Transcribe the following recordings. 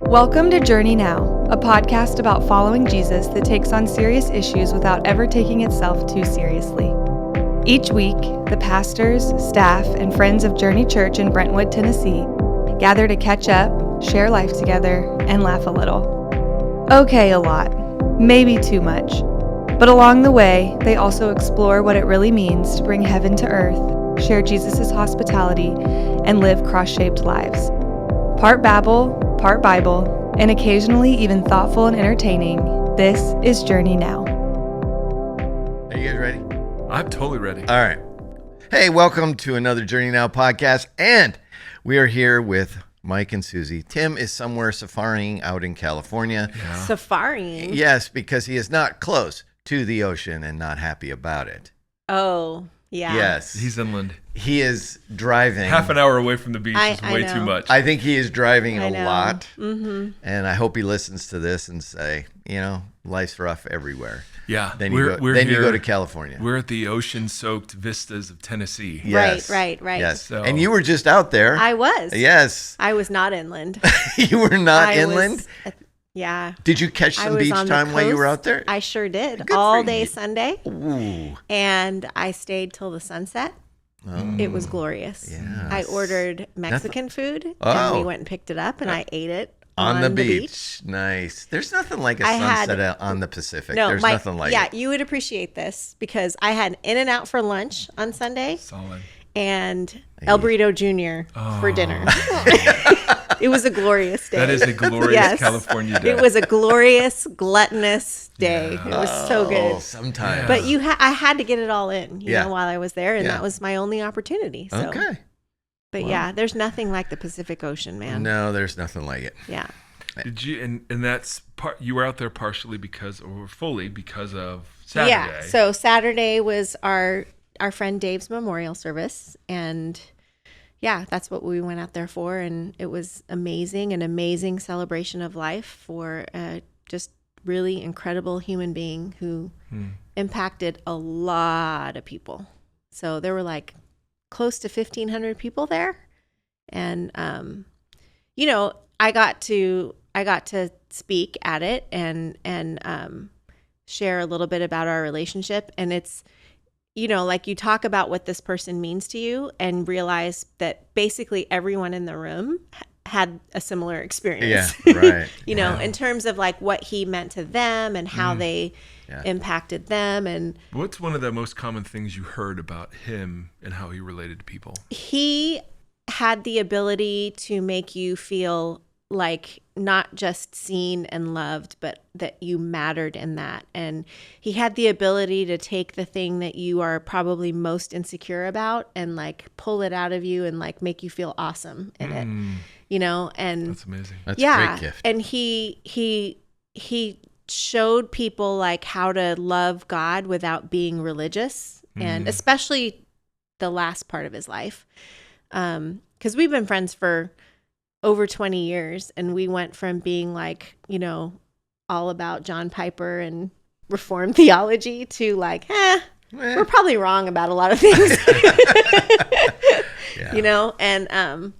Welcome to Journey Now, a podcast about following Jesus that takes on serious issues without ever taking itself too seriously. Each week, the pastors, staff, and friends of Journey Church in Brentwood, Tennessee, gather to catch up, share life together, and laugh a little. Okay, a lot. Maybe too much. But along the way, they also explore what it really means to bring heaven to earth, share Jesus' hospitality, and live cross-shaped lives. Part Babble, part Bible, and occasionally even thoughtful and entertaining, this is Journey Now. Are you guys ready? I'm totally ready. All right. Hey, welcome to another Journey Now podcast, and we are here with Mike and Suzie. Tim is somewhere safaring out in California. Yeah. Safaring? Yes, because he is not close to the ocean and not happy about it. Oh, yeah. Yes. He's inland. He is driving. Half an hour away from the beach is way too much. I think he is driving a lot. Mm-hmm. And I hope he listens to this and say, you know, life's rough everywhere. Yeah. Then you go to California. We're at the ocean-soaked vistas of Tennessee. Yes. Right. Yes. So, and you were just out there. I was. Yes. I was not inland. You were not inland? Yeah. Did you catch some beach time while you were out there? I sure did. Good all for day you. Sunday. Ooh. And I stayed till the sunset. Oh. It was glorious. Yes. I ordered Mexican food, and Oh. we went and picked it up, and I ate it On the beach. Nice. There's nothing like a sunset out on the Pacific. No, There's nothing like it. Yeah, you would appreciate this because I had In-N-Out for lunch on Sunday. Solid. And El Burrito Jr. for dinner. It was a glorious day. That is a glorious California day. It was a glorious, gluttonous day. Yeah. It was so good. Sometimes. But I had to get it all in, you Yeah. know, while I was there, and Yeah. that was my only opportunity. So. Okay. But Well. yeah, there's nothing like the Pacific Ocean, man. No, there's nothing like it. Yeah. Did you? And that's part. You were out there partially because, or fully because of Saturday. Yeah. So Saturday was our friend Dave's memorial service, and yeah, that's what we went out there for, and it was amazing, an amazing celebration of life for just really incredible human being who impacted a lot of people. So there were like close to 1,500 people there, and you know, I got to speak at it and share a little bit about our relationship, and it's, you know, like you talk about what this person means to you and realize that basically everyone in the room had a similar experience. Yeah, right. You know, in terms of like what he meant to them and how they impacted them. And What's one of the most common things you heard about him and how he related to people? he had the ability to make you feel like not just seen and loved, but that you mattered in that. And he had the ability to take the thing that you are probably most insecure about and like pull it out of you and like make you feel awesome in it, you know? And That's amazing. That's a great gift. And he showed people like how to love God without being religious, and especially the last part of his life. 'Cause we've been friends for over 20 years, and we went from being like, you know, all about John Piper and Reformed theology to like, we're probably wrong about a lot of things. You know, and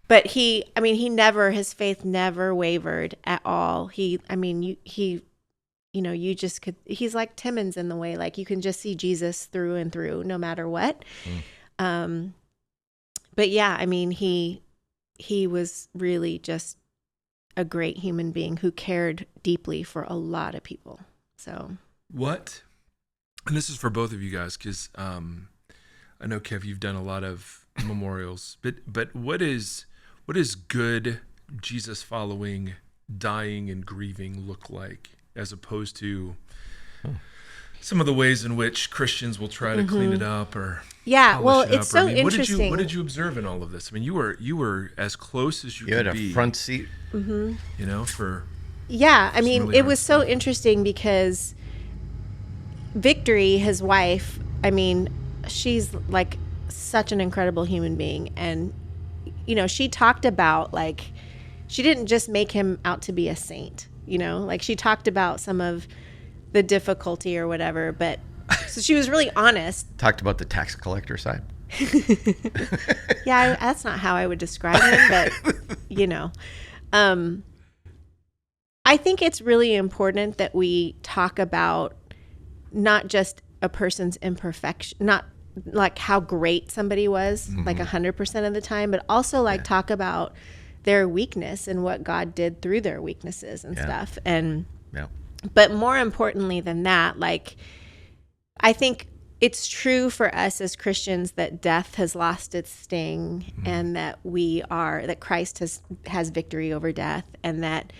but his faith never wavered at all. You know, you just could, he's like Timmons in the way, like you can just see Jesus through and through no matter what. But yeah, I mean, he was really just a great human being who cared deeply for a lot of people. So What? And this is for both of you guys, because I know, Kev, you've done a lot of memorials, but what is good Jesus following, dying and grieving look like, as opposed to some of the ways in which Christians will try to clean it up or polish it it's up? so What interesting. did you observe in all of this? I mean, you were as close as you You could had be. a front seat. You know, for Yeah, I mean, really it hard was so stuff. interesting because Victory, his wife, I mean, she's like such an incredible human being. And, you know, she talked about like, she didn't just make him out to be a saint, you know, like she talked about some of the difficulty or whatever, but so she was really honest. Talked about the tax collector side. Yeah, that's not how I would describe him, but you know, I think it's really important that we talk about not just a person's imperfection, not like how great somebody was, like 100% of the time, but also like talk about their weakness and what God did through their weaknesses and stuff. And, but more importantly than that, like, I think it's true for us as Christians that death has lost its sting and that that Christ has victory over death, and that,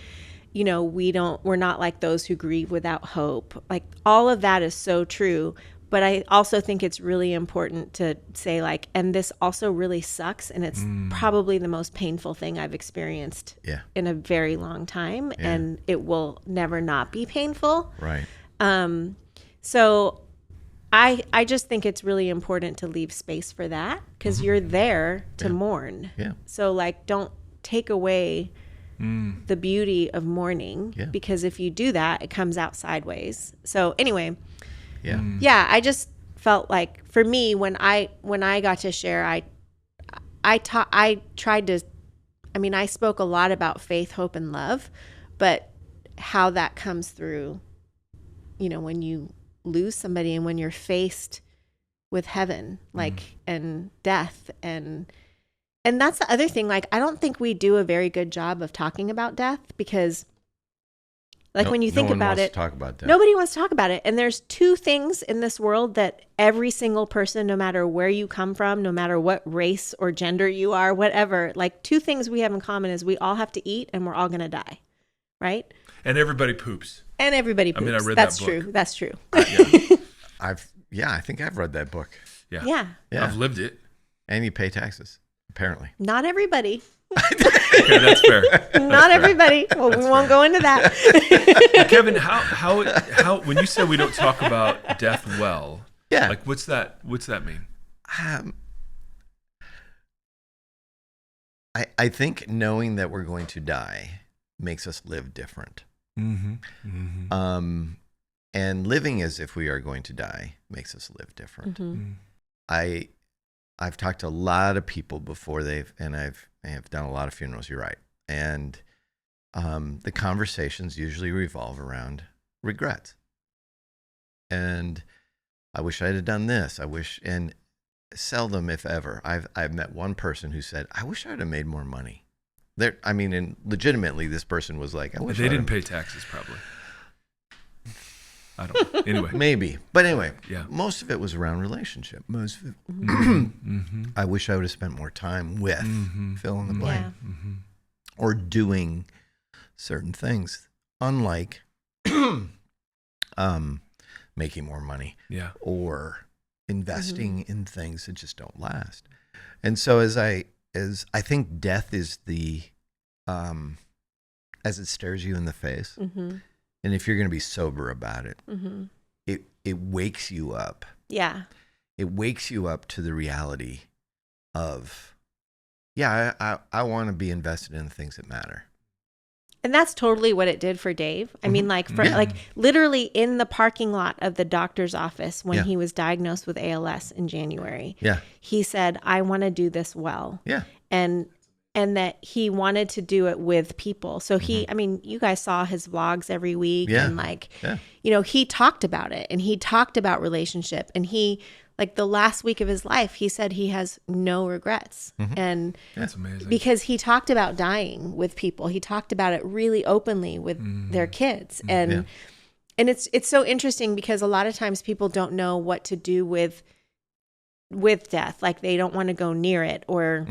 you know, we're not like those who grieve without hope. Like, all of that is so true. But I also think it's really important to say, like, and this also really sucks, and it's probably the most painful thing I've experienced in a very long time, and it will never not be painful. Right. So I just think it's really important to leave space for that, because you're there to mourn. Yeah. So, like, don't take away the beauty of mourning, because if you do that, it comes out sideways. So anyway. Yeah, I just felt like, for me, when I got to share, I spoke a lot about faith, hope, and love, but how that comes through, you know, when you lose somebody and when you're faced with heaven, like, and death, and that's the other thing. Like, I don't think we do a very good job of talking about death, because, like, when you think about it, nobody wants to talk about it. And there's two things in this world that every single person, no matter where you come from, no matter what race or gender you are, whatever, like, two things we have in common is we all have to eat and we're all going to die. Right? And everybody poops. And everybody poops. I mean, I read That's that book. true. That's true. I think I've read that book. Yeah. I've lived it. And you pay taxes, apparently. Not everybody. Okay, that's fair. Not everybody. Well, we won't go into that. Kevin, how when you say we don't talk about death well, like, what's that mean? I think knowing that we're going to die makes us live different. And living as if we are going to die makes us live different. I've talked to a lot of people before I have done a lot of funerals, you're right. And the conversations usually revolve around regrets. And I wish I had done this. And seldom, if ever, I've met one person who said, I wish I'd have made more money. And legitimately, this person was like, I wish they didn't pay taxes, probably. I don't know. Anyway. Maybe. But anyway, most of it was around relationship. Most of it, I wish I would have spent more time with, fill in the blank, or doing certain things, unlike making more money or investing in things that just don't last. And so as I think death is as it stares you in the face, and if you're going to be sober about it, it wakes you up. Yeah. It wakes you up to the reality of, I want to be invested in the things that matter. And that's totally what it did for Dave. I mean, like, literally in the parking lot of the doctor's office when he was diagnosed with ALS in January, he said, I want to do this well. Yeah. And that he wanted to do it with people. So you guys saw his vlogs every week, and he talked about it, and he talked about relationship, and he, like, the last week of his life, he said he has no regrets. And that's amazing, because he talked about dying with people. He talked about it really openly with their kids. And it's so interesting, because a lot of times people don't know what to do with death. Like, they don't want to go near it, or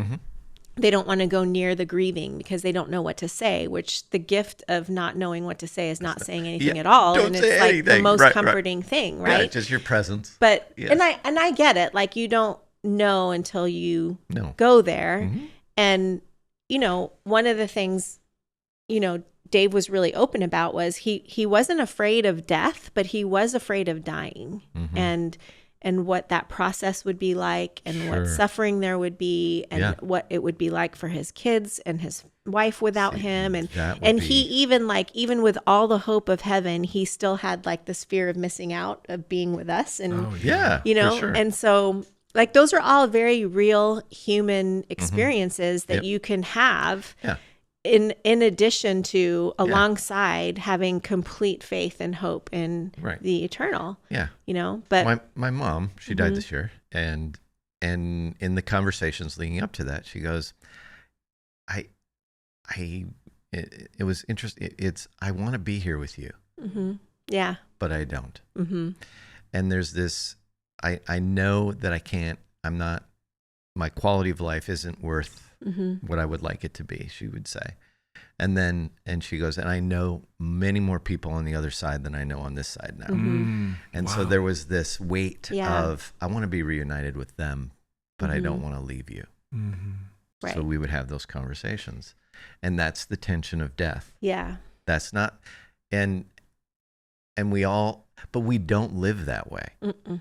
they don't want to go near the grieving because they don't know what to say, which the gift of not knowing what to say is not saying anything at all. And it's like anything. The most comforting thing, right? Yeah, just your presence. But, and I get it. Like, you don't know until you go there. And, one of the things, Dave was really open about was he wasn't afraid of death, but he was afraid of dying. And what that process would be like, and what suffering there would be, and what it would be like for his kids and his wife without him. And he even with all the hope of heaven, he still had like this fear of missing out of being with us. And, and so, like, those are all very real human experiences that you can have. in addition to alongside having complete faith and hope in the eternal. Yeah. You know, but my mom, she died this year, and in the conversations leading up to that, she goes, it was interesting. I want to be here with you. Mm-hmm. Yeah. But I don't. Mm-hmm. And there's this, I know that I can't, my quality of life isn't worth what I would like it to be, she would say. And she goes, and I know many more people on the other side than I know on this side now. Mm-hmm. And so there was this weight of, I want to be reunited with them, but I don't want to leave you. Mm-hmm. Right. So we would have those conversations. And that's the tension of death. Yeah. That's not, and but we don't live that way. Mm-mm.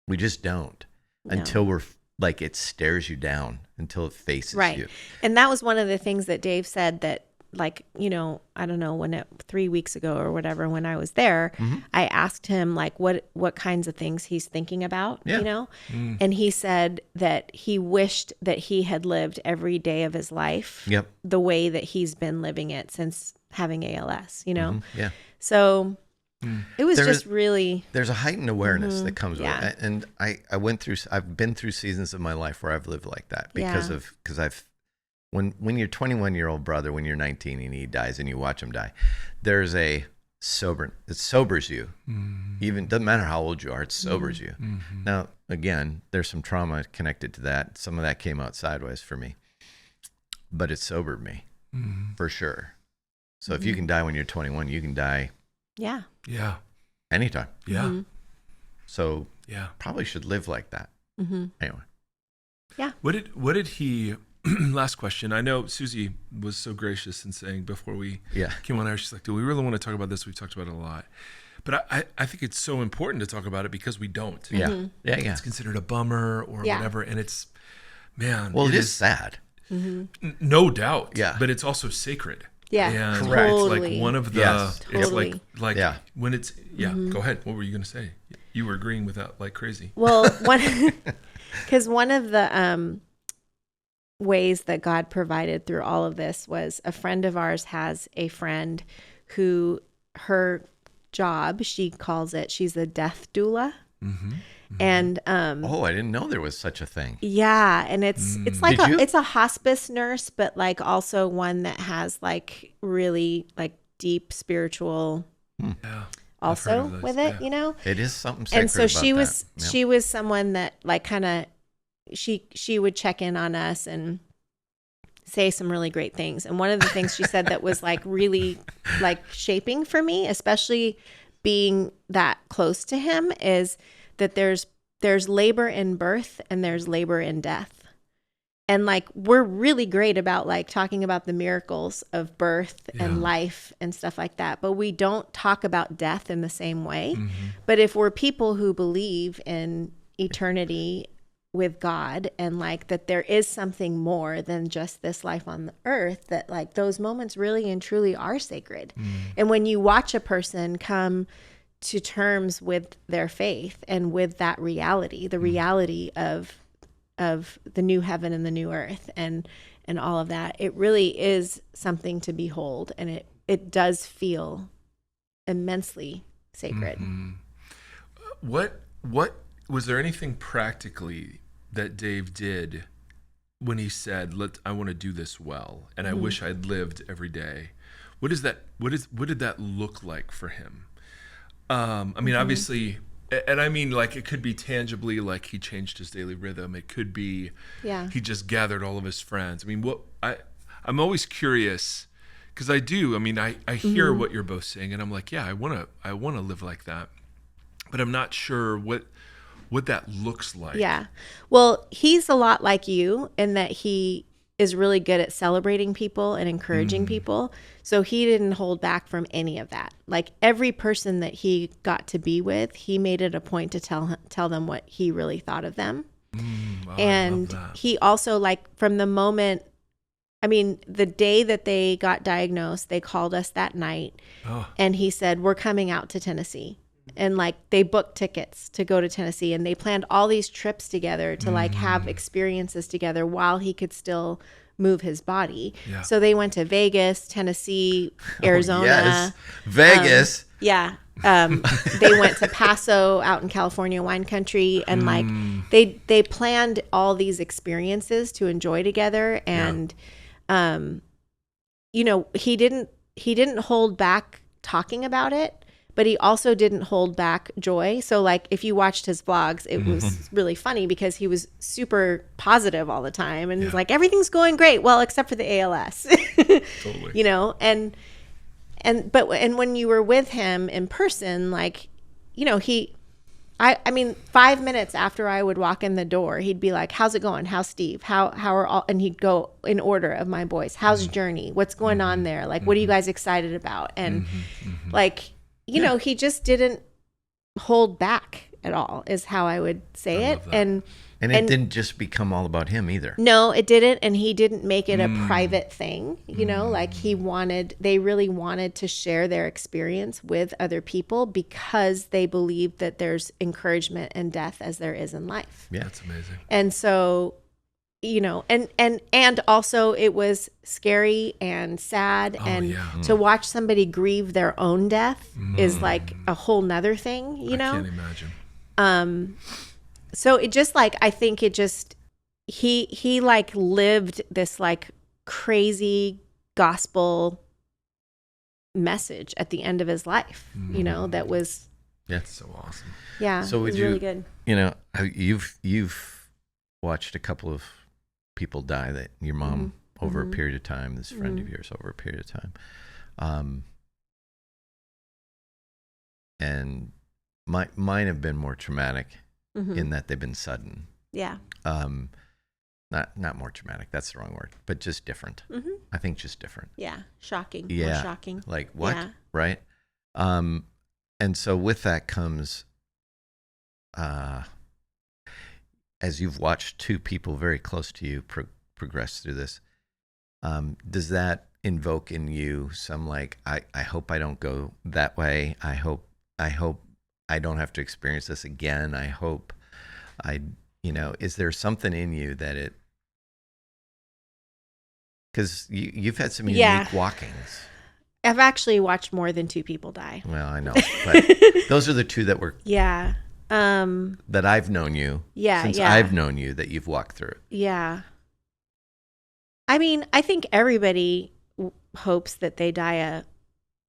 We just don't until we're like, it stares you down until it faces you. And that was one of the things that Dave said that, like, you know, I don't know, 3 weeks ago or whatever, when I was there, I asked him like what kinds of things he's thinking about, you know? And he said that he wished that he had lived every day of his life the way that he's been living it since having ALS, you know? Yeah. So it was really... There's a heightened awareness that comes with it. And I've been through seasons of my life where I've lived like that because I've, when your 21-year-old brother, when you're 19 and he dies and you watch him die, there's it sobers you. Even, doesn't matter how old you are, it sobers you. Now, again, there's some trauma connected to that. Some of that came out sideways for me, but it sobered me for sure. So if you can die when you're 21, you can die anytime. So probably should live like that. Anyway. Yeah. What did he, last question. I know Suzie was so gracious in saying before we came on air, she's like, do we really want to talk about this? We've talked about it a lot. But I think it's so important to talk about it because we don't. Yeah. It's considered a bummer or whatever. And it's, man. Well, it is sad. No doubt. Yeah. But it's also sacred. Yeah, and correct. Totally. Like one of the, Totally. it's like when it's, go ahead. What were you going to say? You were agreeing with that like crazy. Well, because one of the ways that God provided through all of this was a friend of ours has a friend who her job, she calls it, she's a death doula. And I didn't know there was such a thing. Yeah, and it's like it's a hospice nurse, but like also one that has like really like deep spiritual also with it, you know. It is something sacred. And so she about was that. she was someone that like kind of she would check in on us and say some really great things. And one of the things she said that was like really like shaping for me, especially being that close to him, is that there's labor in birth and there's labor in death. And like, we're really great about like talking about the miracles of birth and life and stuff like that, but we don't talk about death in the same way. But if we're people who believe in eternity with God and like that there is something more than just this life on the earth, that like those moments really and truly are sacred. And when you watch a person come to terms with their faith and with that reality, the reality of the new heaven and the new earth and all of that, it really is something to behold, and it does feel immensely sacred. What was there anything practically that Dave did when he said, I want to do this well, and I wish I'd lived every day? What did that look like for him? I mean, obviously, and I mean, like, it could be tangibly, like he changed his daily rhythm. It could be, he just gathered all of his friends. I mean, I'm always curious because I hear what you're both saying, and I'm like, I want to live like that, but I'm not sure what that looks like. Yeah. Well, he's a lot like you in that he is really good at celebrating people and encouraging people. So he didn't hold back from any of that. Like every person that he got to be with, he made it a point to tell them what he really thought of them. And he also, like, from the moment, I mean, the day that they got diagnosed, they called us that night and he said, we're coming out to Tennessee. And like they booked tickets to go to Tennessee, and they planned all these trips together to like have experiences together while he could still move his body. Yeah. So they went to Vegas, Tennessee, Arizona. Oh, yes. Vegas. Yeah. They went to Paso out in California, wine country, and like they planned all these experiences to enjoy together. And you know, he didn't hold back talking about it, but he also didn't hold back joy. So like if you watched his vlogs, it was really funny because he was super positive all the time, and he's like, everything's going great, well, except for the ALS. Totally. You know, and when you were with him in person, like, you know, I mean, 5 minutes after I would walk in the door, he'd be like, how's it going? How's Steve? How are all, and he'd go in order of my boys. How's Journey? What's going on there? Like, what are you guys excited about? And like, you know, he just didn't hold back at all is how I would say it. And it didn't just become all about him either. No, it didn't. And he didn't make it a private thing, you know, like they really wanted to share their experience with other people because they believe that there's encouragement in death as there is in life. Yeah. That's amazing. And so, you know, and also it was scary and sad, and to watch somebody grieve their own death is like a whole nother thing, you know? I can't imagine. So it just like, I think it just, he like lived this like crazy gospel message at the end of his life, you know, that was. That's so awesome. Yeah. So would it was you, really good. you know, you've watched a couple of people die, that your mom over a period of time, this friend of yours over a period of time. And mine have been more traumatic. In that they've been sudden. Yeah. Not more traumatic. That's the wrong word, but just different. I think just different. Yeah. Shocking. Yeah. More shocking. Like what? Yeah. Right. And so with that comes, as you've watched two people very close to you progress through this, does that invoke in you some like, I hope I don't go that way. I hope I don't have to experience this again. I hope is there something in you that it, because you've had some unique walkings. I've actually watched more than two people die. Well, I know, but those are the two that were that I've known you. Since I've known you, that you've walked through. Yeah. I mean, I think everybody hopes that they die a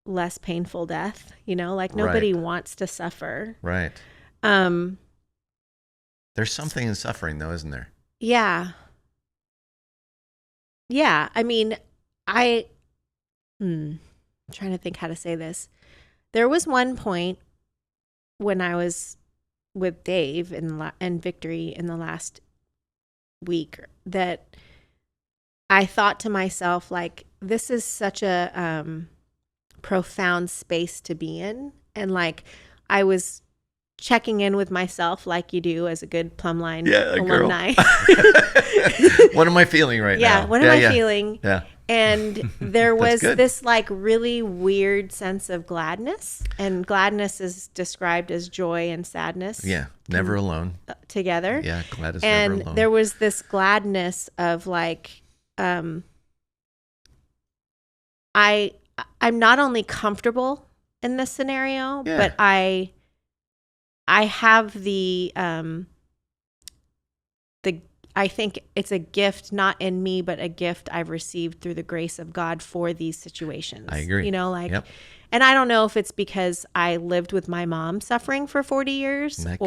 less painful death, you know, like nobody wants to suffer. Right. There's something in suffering though, isn't there? Yeah. Yeah. I mean, I'm trying to think how to say this. There was one point when I was with Dave and Victory in the last week that I thought to myself, like, this is such a profound space to be in. And like, I was checking in with myself like you do as a good Plumline alumni. What am I feeling right now? Yeah, what am I feeling? Yeah. And there was this like really weird sense of gladness. And gladness is described as joy and sadness. Yeah, never alone. Together. Yeah, glad is never alone. And there was this gladness of like, I'm not only comfortable in this scenario, but I have I think it's a gift, not in me, but a gift I've received through the grace of God for these situations. I agree. You know, like, and I don't know if it's because I lived with my mom suffering for 40 years that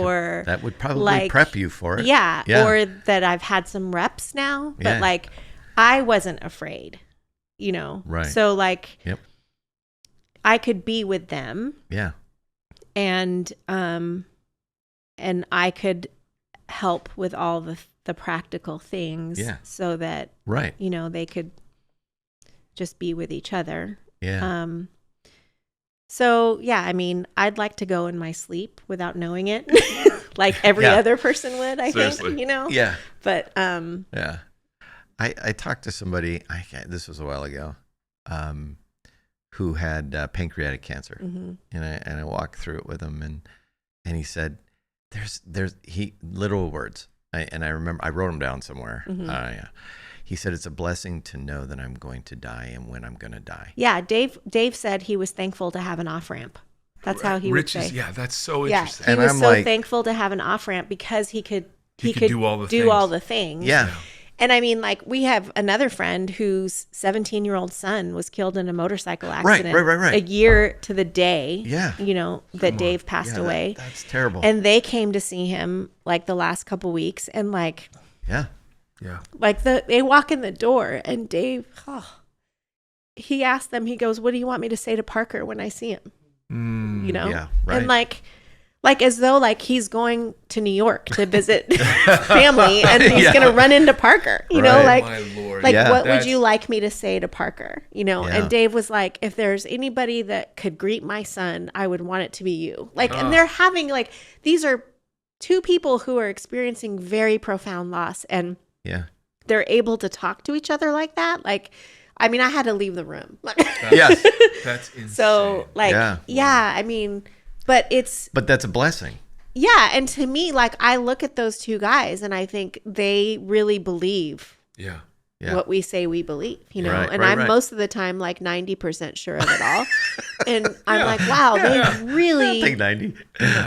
would probably prep you for it. Yeah. Or that I've had some reps now, but like, I wasn't afraid, you know? Right. So like, I could be with them. Yeah. And I could help with all the practical things so that, you know, they could just be with each other. Yeah. So yeah, I mean, I'd like to go in my sleep without knowing it, like every other person would, I think, you know? Yeah. But, yeah. I talked to somebody, this was a while ago, who had pancreatic cancer, and I walked through it with him, and he said, "There's literal words. I remember I wrote them down somewhere. Mm-hmm. Yeah. He said, it's a blessing to know that I'm going to die and when I'm going to die. Yeah, Dave said he was thankful to have an off-ramp. That's how he would say. Yeah, that's so Yeah, interesting. he And was I'm so like- thankful to have an off-ramp because he could do all the do things. all the things. Yeah. And I mean, like, we have another friend whose 17-year-old son was killed in a motorcycle accident. Right. A year to the day. Yeah. You know, that Dave passed Yeah, away. that's terrible. And they came to see him like the last couple weeks, and like yeah. they walk in the door, and Dave, he asked them, he goes, "What do you want me to say to Parker when I see him?" You know? Yeah, right. And like as though like he's going to New York to visit family, and he's Yeah. gonna run into Parker. You know, Right. My Lord. like Yeah. what would That's- you like me to say to Parker? You know? Yeah. And Dave was like, if there's anybody that could greet my son, I would want it to be you. Like, and they're having like, these are two people who are experiencing very profound loss, and Yeah. they're able to talk to each other like that. Like, I mean, I had to leave the room. Yes. That's insane. So like, Yeah. yeah, I mean, but it's, But that's a blessing. yeah. And to me, like, I look at those two guys and I think they really believe Yeah. Yeah. what we say we believe, you know? Right, and right, I'm right. most of the time like 90% sure of it all. And I'm like, wow, they really Take 90.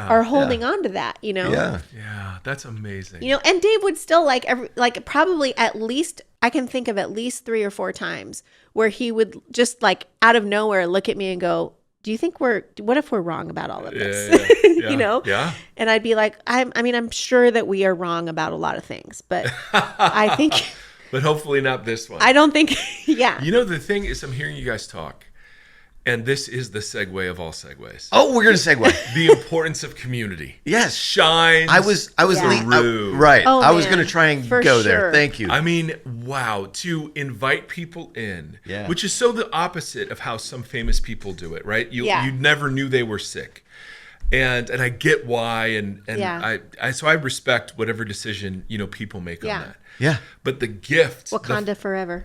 are holding on to that, you know? Yeah. Yeah, that's amazing. You know, and Dave would still like probably at least, I can think of at least 3 or 4 times where he would just like out of nowhere look at me and go, do you think what if we're wrong about all of this? Yeah. You know? Yeah. And I'd be like, I'm sure that we are wrong about a lot of things, but I think, But hopefully not this one. I don't think, yeah. You know, the thing is, I'm hearing you guys talk, and this is the segue of all segues. Oh, we're going to segue. The importance of community. Yes. Shines. I was Yeah. right. Oh, I was man. going to try and For go sure. there. Thank you. I mean, wow, to invite people in, Yeah. which is so the opposite of how some famous people do it, right? You Yeah. you never knew they were sick. And I get why, and Yeah. so I respect whatever decision, you know, people make Yeah. on that. yeah. But the gift, Wakanda forever.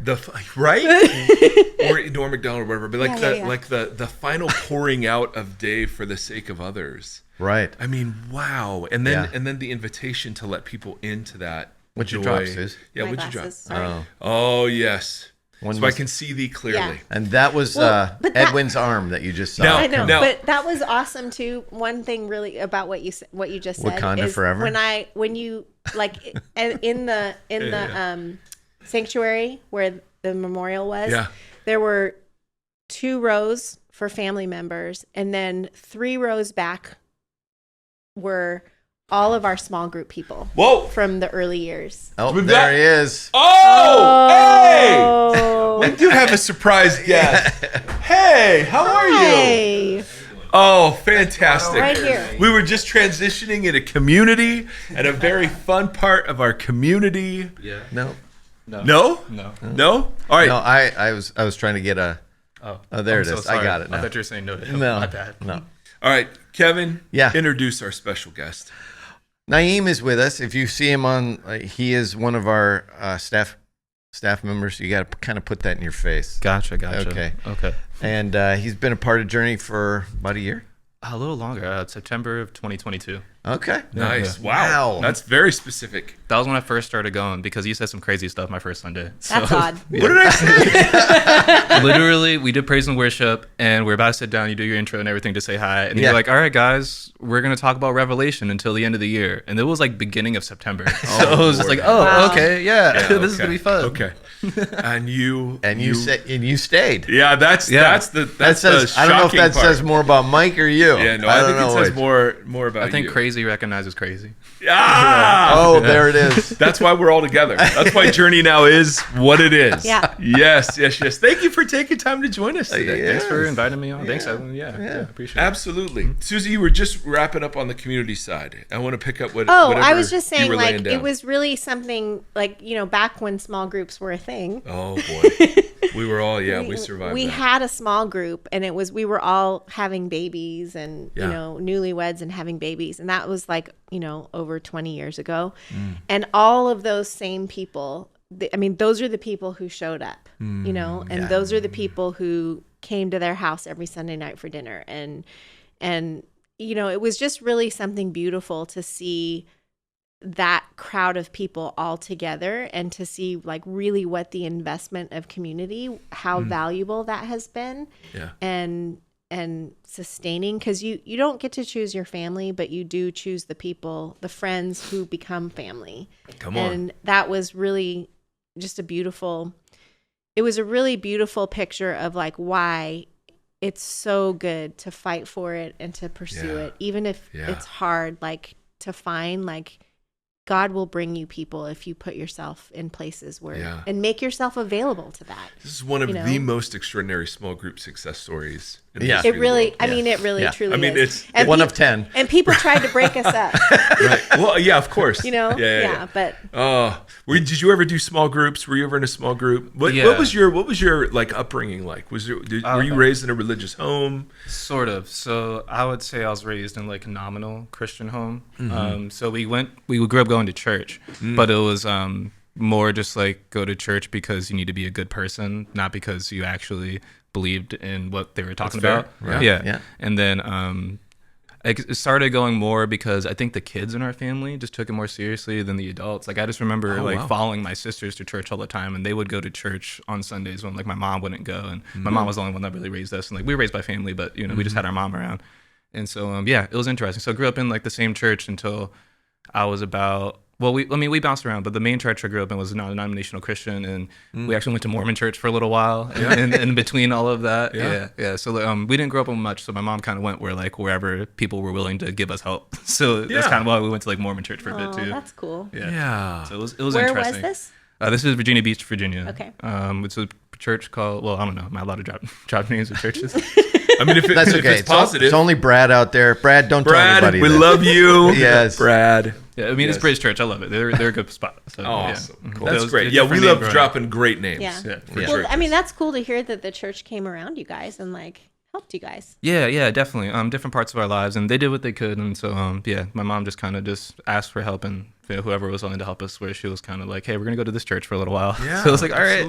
right? Or Norm Macdonald or whatever, but like Yeah. like the final pouring out of Dave for the sake of others. Right. I mean, wow. And then Yeah. the invitation to let people into that What'd you joy. drop, Suze? Yeah, My what'd you drop? glasses, sorry. Oh. Oh, yes. One So was- I can see thee clearly. Yeah. And that was Well, but that- Edwin's arm that you just saw. Now- I know, No. but that was awesome too. One thing really about what you just said Wakanda is forever? when you like in the sanctuary where the memorial was, Yeah. there were 2 rows for family members, and then 3 rows back were all of our small group people Whoa. from the early years. Oh, We've there got- he is. Oh, hey! Oh, We do have a surprise guest. Hey, how are you? hey, Oh, fantastic. right here. We were just transitioning in a community and a very fun part of our community. Yeah. No. No? No. No? All right. No, I was trying to get a. Oh, there I'm it so is. I sorry. got it now. I thought you were saying no to him. No. My bad. No. All right, Kevin. Yeah. Introduce our special guest. Naeem is with us. If you see him on, he is one of our staff members. You got to kind of put that in your face. Gotcha. Okay. Okay. And he's been a part of Journey for about a year. A little longer. September of 2022. Okay. Nice. Yeah. Wow. Wow. That's very specific. That was when I first started going because you said some crazy stuff my first Sunday. That's odd. What did I say? Literally, we did praise and worship, and we're about to sit down. You do your intro and everything to say hi, and Yeah. you're like, "All right, guys, we're gonna talk about Revelation until the end of the year." And it was like beginning of September, so it was just like, "Oh, Wow. okay, yeah, Yeah, this is okay. gonna be fun." Okay. And you you stayed. Yeah, that's the That says. the I don't know if shocking that part. says more about Mike or you. Yeah, no, I I don't think know it says which. more about I think you. crazy recognizes crazy. Ah! Oh, there it is. That's why we're all together. That's why Journey now is what it is. Yeah. Yes. Thank you for taking time to join us today. Yeah. Thanks for inviting me on. Thanks, Edwin. Yeah, appreciate it. Absolutely. Suzie, you were just wrapping up on the community side. I want to pick up what Oh, whatever I was just you saying, were laying like, down. it was really something, like, you know, back when small groups were a thing. Oh, boy. We were all, we survived We that. had a small group, and we were all having babies and, Yeah. you know, newlyweds and having babies. And that was like, you know, over 20 years ago. And all of those same people, those are the people who showed up, you know, and those are the people who came to their house every Sunday night for dinner. And, you know, it was just really something beautiful to see that crowd of people all together and to see like really what the investment of community, how valuable that has been. Yeah. And sustaining, because you don't get to choose your family, but you do choose the people, the friends who become family. Come on. And that was really just it was a really beautiful picture of like why it's so good to fight for it and to pursue it, even if it's hard, like to find, like God will bring you people if you put yourself in places where and make yourself available to that. This is one of the most extraordinary small group success stories. In the Yeah. history It really, of the world. I mean, it really truly I mean, is. it's And one of 10. And people tried to break us up, right. Well, yeah, of course. you know? Yeah. But Did you ever do small groups? Were you ever in a small group? What was your like upbringing like? Were you raised in a religious home? Sort of. So I would say I was raised in like a nominal Christian home. So we grew up going to church, but it was more just like go to church because you need to be a good person, not because you actually believed in what they were talking about. Right. Yeah. And then it started going more because I think the kids in our family just took it more seriously than the adults. Like I just remember following my sisters to church all the time, and they would go to church on Sundays when like my mom wouldn't go, and my mom was the only one that really raised us. And like we were raised by family, but we just had our mom around. And so it was interesting. So I grew up in like the same church until I was about. Well, we bounced around, but the main church I grew up in was a non-denominational Christian, and we actually went to Mormon church for a little while. And in between all of that, yeah. So we didn't grow up with much, so my mom kind of went wherever people were willing to give us help. So that's kind of why we went to like Mormon church for a bit too. That's cool. Yeah. So it was Where interesting. was this? This is Virginia Beach, Virginia. Okay. It's a church called. Well, I don't know. Am I allowed to drop names of churches? I mean, if That's okay. it's positive. It's only Brad out there. Brad, don't tell anybody we this. love you. Yes. Brad. Yeah, I mean it's Bridge Church. I love it. They're a good spot. So, Awesome. Yeah. Cool. That's Those great. Yeah, we different love names dropping great names. Yeah. For Yeah. Well, churches. I mean, that's cool to hear that the church came around you guys and like helped you guys. Yeah, definitely. Different parts of our lives, and they did what they could, and so my mom just kind of just asked for help, and whoever was willing to help us, where she was kind of like, hey, we're gonna go to this church for a little while. Yeah, so I was like, all right.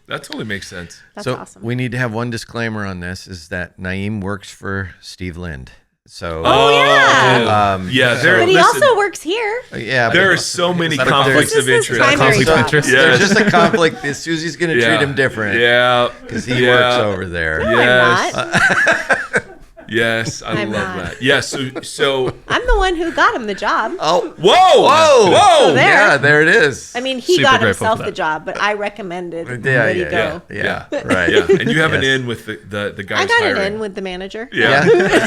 That totally makes sense. That's So awesome. we need to have one disclaimer on this: is that Naeem works for Suzie Lind. So yeah. There, But he listen, also works here. yeah, there but- are so many that a conflicts conflict? of This is his interest. primary Conflict of job. interest. There's Yes. just a conflict. Susie's going to treat him different. Yeah. because he works over there. No, Yes. I'm not. Yes, I I'm love not. that. Yeah, so I'm the one who got him the job. Oh, whoa. So there. yeah, there it is. I mean, he Super got grateful himself for the that. job, but I recommended Yeah, that he yeah, go. yeah, right. Yeah, and you have an Yes. in with the guys I got hiring. it in with the manager. Yeah. Yeah.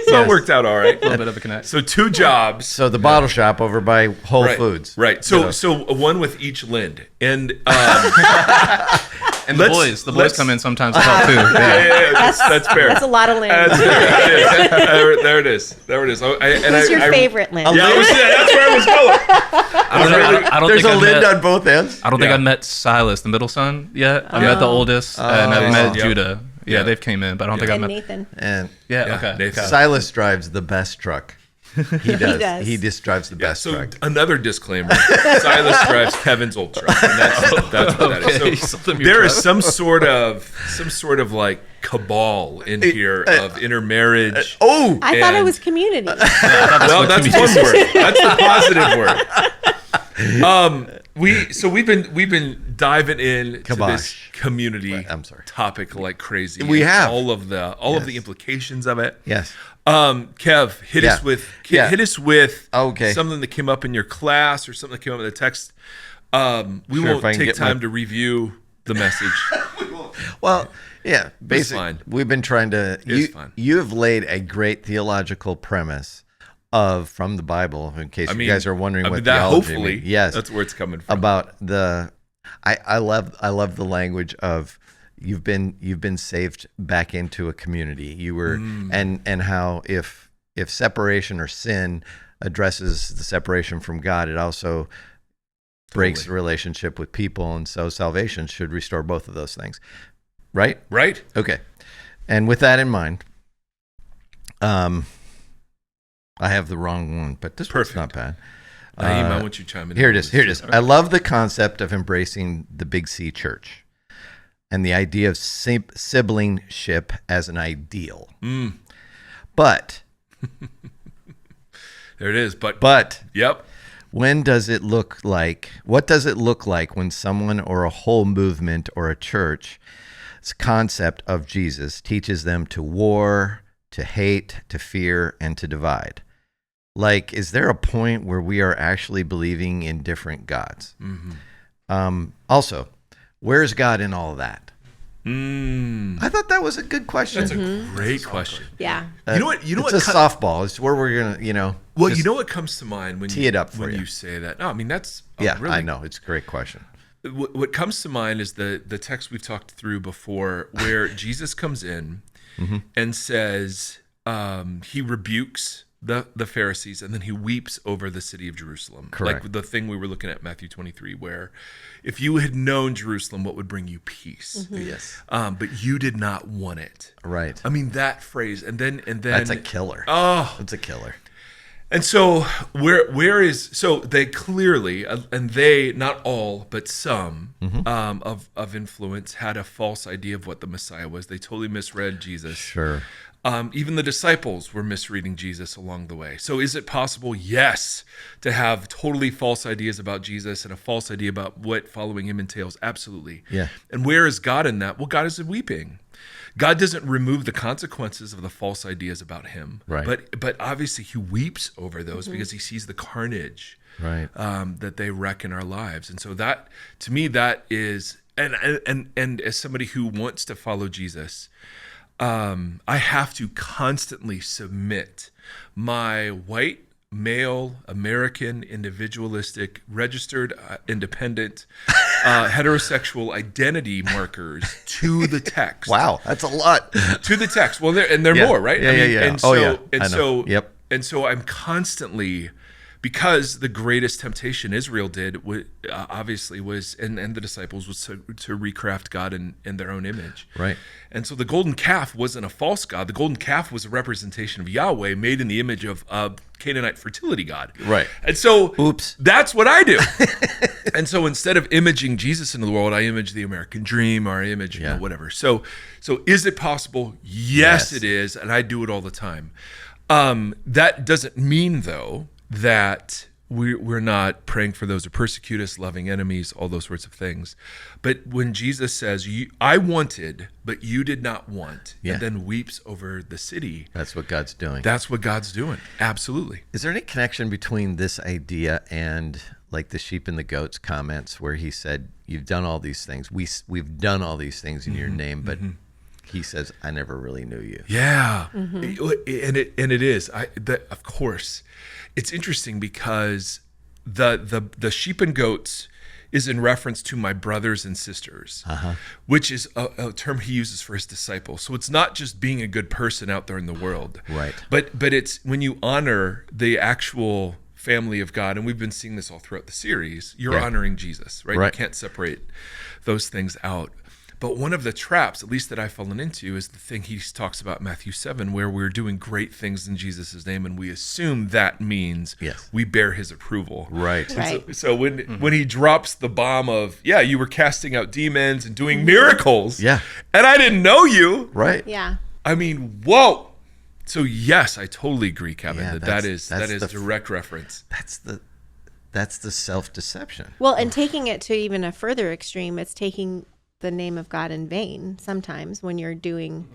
So it worked out all right. A little bit of a connect. So 2 jobs. So the bottle shop over by Whole Right. Foods. Right. So one with each Lind. And And the boys come in sometimes to help too. Yeah. that's fair. That's a lot of land. There it is. Who's your favorite land? Yeah, that's where I was going. I don't There's think a I've Lind met, on both ends. I don't think Yeah. I've met Silas, the middle son, yet. I met the oldest, and I've met Yep. Judah. Yeah, Yeah. they've came in, but I don't think I've And met. Nathan. And Yeah, Yeah, okay. Nathan. Silas drives the best truck. He does. does. He just drives the best So truck. another disclaimer: Silas drives Kevin's old truck, and that's what that Okay, is. So something your there is truck. some sort of like cabal in here of intermarriage. Oh, I thought it And- was community. Well, that's one word. That's the positive word. We've been diving in to this Kibosh. community I'm sorry. topic like crazy. We and have. all of the implications of it. yes. Kev, hit Yeah. us with Yeah. hit us with Okay. something that came up in your class or something that came up in the text. We Sure, won't if I can take get time my- to review the message. Well, yeah. Basically, fine. we've been trying to. It's fine. You have laid a great theological premise from the Bible. In case you guys are wondering what that theology hopefully, means. Yes, that's where it's coming from. about the. I love the language of you've been saved back into a community. You were and how if separation or sin addresses the separation from God, it also breaks the relationship with people, and so salvation should restore both of those things. Right? Right? Okay. And with that in mind, I have the wrong one, but this one's not bad. Naeem, I want you to chime in. Here it is. I love the concept of embracing the Big C church and the idea of siblingship as an ideal. But There it is. But yep, what does it look like when someone or a whole movement or a church's concept of Jesus teaches them to war, to hate, to fear, and to divide? Like, is there a point where we are actually believing in different gods? Also, where's God in all of that? I thought that was a good question. That's a great question. Yeah. You know what? It's a softball. It's where we're gonna, Well, you know what comes to mind when tee it up for when you. you say that? No, I mean that's really, I really. know it's a great question. What comes to mind is the text we've talked through before, where Jesus comes in and says he rebukes the Pharisees, and then he weeps over the city of Jerusalem. Correct. Like the thing we were looking at, Matthew 23, where if you had known Jerusalem, what would bring you peace? Yes. But you did not want it. Right. I mean, that phrase, and then That's a killer. Oh, That's a killer. and so so they clearly, and they, not all, but some of influence had a false idea of what the Messiah was. They totally misread Jesus. Sure. Even the disciples were misreading Jesus along the way. So is it possible? Yes, to have totally false ideas about Jesus and a false idea about what following him entails. Absolutely. Yeah. And where is God in that? Well, God is weeping. God doesn't remove the consequences of the false ideas about him. Right. But obviously he weeps over those because he sees the carnage Right. that they wreck in our lives. And so that, to me, that is, and as somebody who wants to follow Jesus, I have to constantly submit my white, male, American, individualistic, registered, independent, heterosexual identity markers to the text. Wow, that's a lot. To the text. Well, they're Yeah. more, right? Yeah, yeah. And so, I and know. so, Yep. and so I'm constantly, because the greatest temptation Israel did, obviously, was, and the disciples, was to recraft God in their own image. Right. And so the golden calf wasn't a false god. The golden calf was a representation of Yahweh made in the image of Canaanite fertility god. Right. And so Oops. that's what I do. And so instead of imaging Jesus into the world, I image the American dream, or I image whatever. So is it possible? Yes, it is. And I do it all the time. That doesn't mean, though, that we're not praying for those who persecute us, loving enemies, all those sorts of things. But when Jesus says, I wanted, but you did not want, and then weeps over the city. That's what God's doing. That's what God's doing. Absolutely. Is there any connection between this idea and like the sheep and the goats comments where he said, you've done all these things. We've done all these things in your name, but he says, I never really knew you. Yeah. And it is. Of course. It's interesting because the sheep and goats is in reference to my brothers and sisters, which is a term he uses for his disciples. So it's not just being a good person out there in the world. Right. But it's when you honor the actual family of God, and we've been seeing this all throughout the series, you're honoring Jesus, right? You can't separate those things out. But one of the traps, at least that I've fallen into, is the thing he talks about in Matthew 7, where we're doing great things in Jesus' name, and we assume that means we bear his approval. Right. So when he drops the bomb of, you were casting out demons and doing miracles, and I didn't know you. Right. Yeah. I mean, whoa. So yes, I totally agree, Kevin, that is the direct reference. That's the self-deception. Well, and taking it to even a further extreme, it's taking the name of God in vain sometimes when you're doing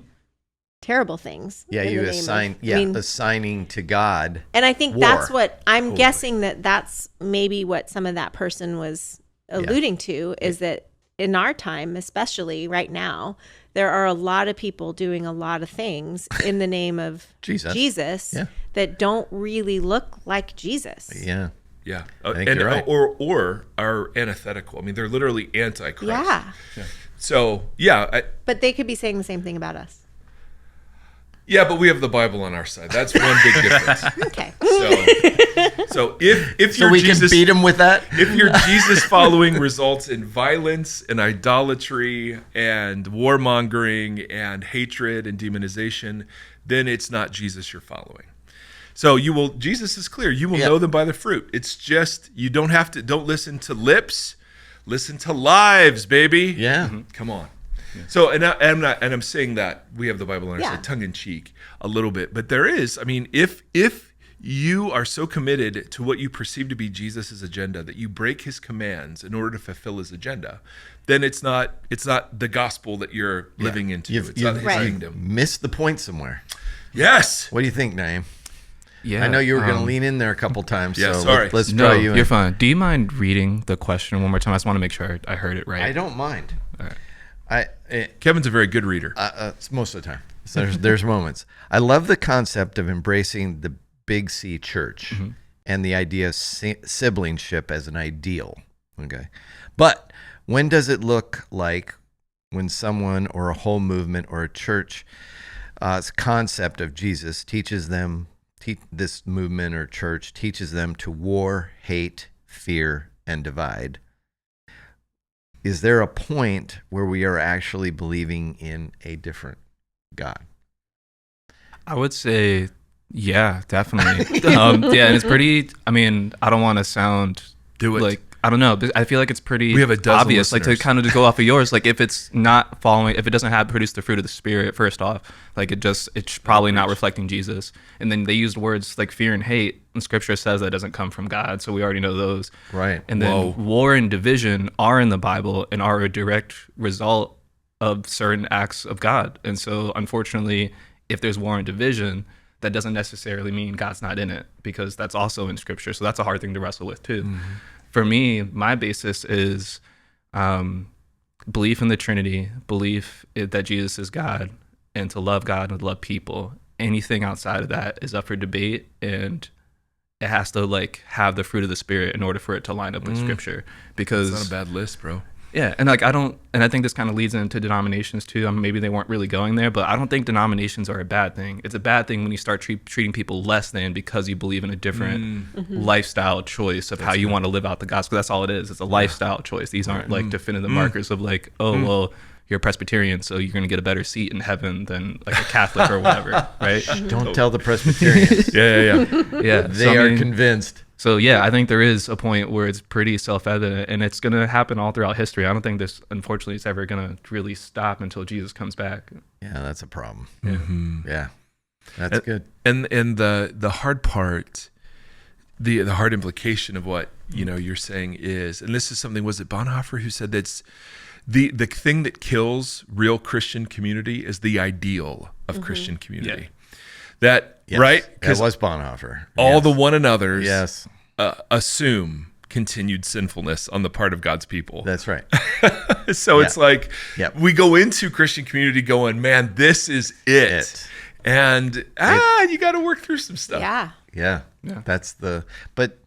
terrible things. Yeah, you assigning to God. And I think war. that's what I'm guessing that's maybe what some of that person was alluding to, is that in our time, especially right now, there are a lot of people doing a lot of things in the name of Jesus that don't really look like Jesus. Yeah. Yeah, I think you're right. or are antithetical. I mean, they're literally antichrist. Yeah. So but they could be saying the same thing about us. Yeah, but we have the Bible on our side. That's one big difference. Okay. So if so your we Jesus, can beat him with that. If your Jesus following results in violence and idolatry and warmongering and hatred and demonization, then it's not Jesus you're following. So Jesus is clear. You will know them by the fruit. It's just, don't listen to lips, listen to lives, baby. Yeah. Come on. Yeah. So, I'm saying that we have the Bible on our side, tongue in cheek a little bit, but there is, I mean, if you are so committed to what you perceive to be Jesus' agenda that you break his commands in order to fulfill his agenda, then it's not the gospel that you're living into. It's not his kingdom. Missed the point somewhere. Yes. What do you think, Naeem? Yeah, I know you were going to lean in there a couple times. Yeah, so sorry. let's draw you in. You're fine. Do you mind reading the question one more time? I just want to make sure I heard it right. I don't mind. All right. Kevin's a very good reader. It's most of the time. So there's moments. I love the concept of embracing the Big C church and the idea of siblingship as an ideal. Okay. But when does it look like when someone or a whole movement or a church concept of Jesus teaches them, this movement or church teaches them to war, hate, fear, and divide? Is there a point where we are actually believing in a different God? I would say, yeah, definitely. Yeah, and it's pretty, I mean, I don't want to sound like, I don't know, but I feel like it's pretty obvious, like to kind of go off of yours, like if it's not following, if it doesn't have produce the fruit of the Spirit, first off, like it's probably not reflecting Jesus. And then they used words like fear and hate, and scripture says that doesn't come from God, so we already know those. Right. And then war and division are in the Bible and are a direct result of certain acts of God. And so unfortunately, if there's war and division, that doesn't necessarily mean God's not in it, because that's also in scripture. So that's a hard thing to wrestle with too. Mm-hmm. For me, my basis is belief in the Trinity, belief that Jesus is God, and to love God and love people. Anything outside of that is up for debate, and it has to like have the fruit of the Spirit in order for it to line up with scripture. Because it's not a bad list, bro. Yeah, and like I think this kind of leads into denominations too. Maybe they weren't really going there, but I don't think denominations are a bad thing. It's a bad thing when you start treating people less than because you believe in a different lifestyle choice of how you want to live out the gospel. That's all it is. It's a lifestyle choice. These aren't like definitive markers of like, well, you're a Presbyterian, so you're going to get a better seat in heaven than like a Catholic or whatever, right? Don't tell the Presbyterians. Yeah. They are convinced. So yeah, I think there is a point where it's pretty self-evident, and it's going to happen all throughout history. I don't think this, unfortunately, is ever going to really stop until Jesus comes back. Yeah, that's a problem. Mm-hmm. Yeah, that's good. And the hard part, the hard implication of what you're saying is, and this is something, was it Bonhoeffer who said that's the thing that kills real Christian community is the ideal of Christian community. Yeah. Right? That was Bonhoeffer. All the one another's assume continued sinfulness on the part of God's people. That's right. So it's like we go into Christian community going, man, this is it. And you got to work through some stuff. Yeah. But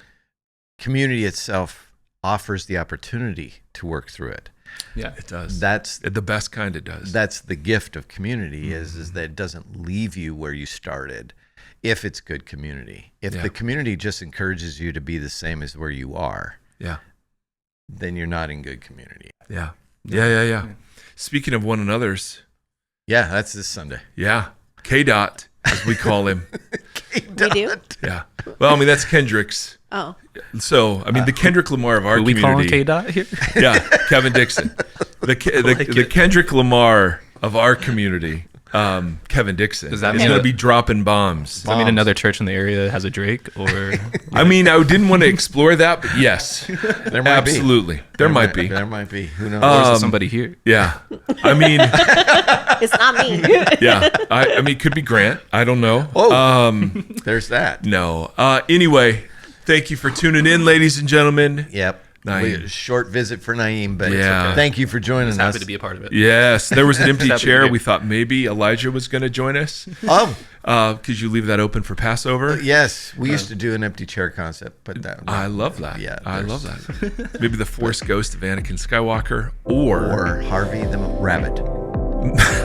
community itself offers the opportunity to work through it. Yeah, it does. That's the best kind. It does. That's the gift of community is that it doesn't leave you where you started. If it's good community, if the community just encourages you to be the same as where you are, then you're not in good community. Yeah. Speaking of one another's, that's this Sunday. Yeah, K-Dot, as we call him. We do? Yeah. Well, I mean, that's Kendrick's. Oh. So, I mean, the Kendrick Lamar of our community. We call him K-Dot here? Yeah, Kevin Dixon. The Kendrick Lamar of our community, Kevin Dixon, is going to be dropping bombs. Does that mean another church in the area has a Drake? Or I mean, I didn't want to explore that, but yes. There might absolutely. Be. There might be. There might be. Who knows? Or is there somebody here? Yeah. I mean. It's not me. Yeah. I mean, it could be Grant. I don't know. Oh, there's that. No. Anyway, thank you for tuning in, ladies and gentlemen. Yep. Naeem. Short visit for Naeem, but thank you for joining us. Happy to be a part of it. Yes, there was an empty chair. We thought maybe Elijah was going to join us. Could you leave that open for Passover? Yes, we used to do an empty chair concept, but I love that. Yeah, I love that. Maybe the Force ghost of Anakin Skywalker, or Harvey the Rabbit.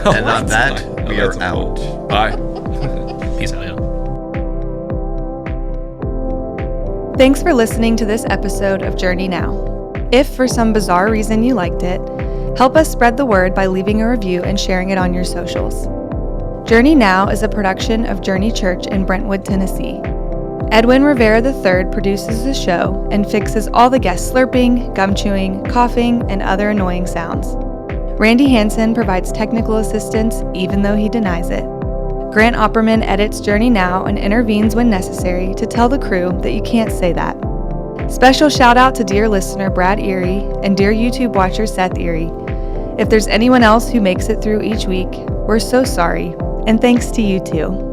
And on that, we are out. Bye. Peace out, y'all. Thanks for listening to this episode of Journey Now. If for some bizarre reason you liked it, help us spread the word by leaving a review and sharing it on your socials. Journey Now is a production of Journey Church in Brentwood, Tennessee. Edwin Rivera III produces the show and fixes all the guest slurping, gum chewing, coughing, and other annoying sounds. Randy Hansen provides technical assistance even though he denies it. Grant Opperman edits Journey Now and intervenes when necessary to tell the crew that you can't say that. Special shout out to dear listener Brad Erre and dear YouTube watcher Seth Erre. If there's anyone else who makes it through each week, we're so sorry, and thanks to you too.